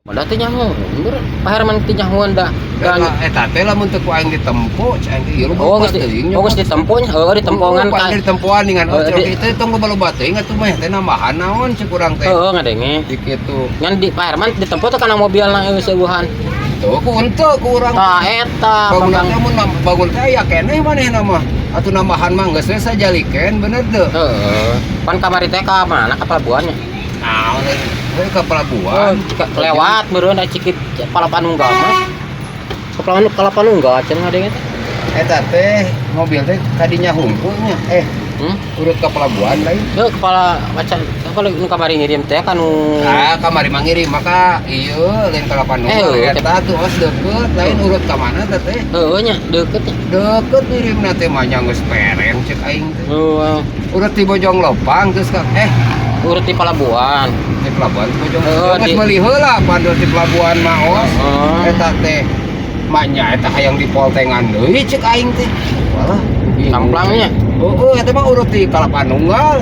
Padahal teh nyaho, bener. Pak Herman teh nyahoan da. Eta teh lamun teu ku aing ditempo, aing teh ieu Oh, geus ditempo nya, heueuh ditempongan ka. Ditempoan ningan kitu tong loba teuing atuh mah teh nambahan naon cek urang teh. Heueuh ngadenge. Di kitu. Ngan di Pak Herman ditempo teh kana mobilna geus seueuhan. Tuh ku henteu ku urang. Tah eta bangun teh mun bangun teh aya keneh manehna mah. Atuh nambahan mah geus we sajalikeun bener teu. Heeh. Pan kamari teh ka mana ka pelabuhannya? Nah, we ka pelabuhan. Lewat meureun da Cikit Palapanunggal mah. Palapanunggal cenah ngadenge teh. Eta teh mobil teh kadinya hungkulnya. Urut ka pelabuhan lain. Heuh kepala macan apa nu kamari ngirim teh kanu Kamari mah ngirim maka ieu lain ka Palapanunggal. Eta tuh os deukeut lain urut ka mana teh teh? Heueuh nya deukeut nya. Deukeut ngirimna teh mah nya geus pereng cek aing teh. Heueuh. Urut di Bojong Lopang geus ka urut di pelabuhan. Di pelabuhan Bojong Lopang geus meuli heula pandu di pelabuhan mah os. Eta teh manya eta hayang dipoltengan deui cek aing teh. Walah, Kamplangnya. eta mah urut di Palapanunggal.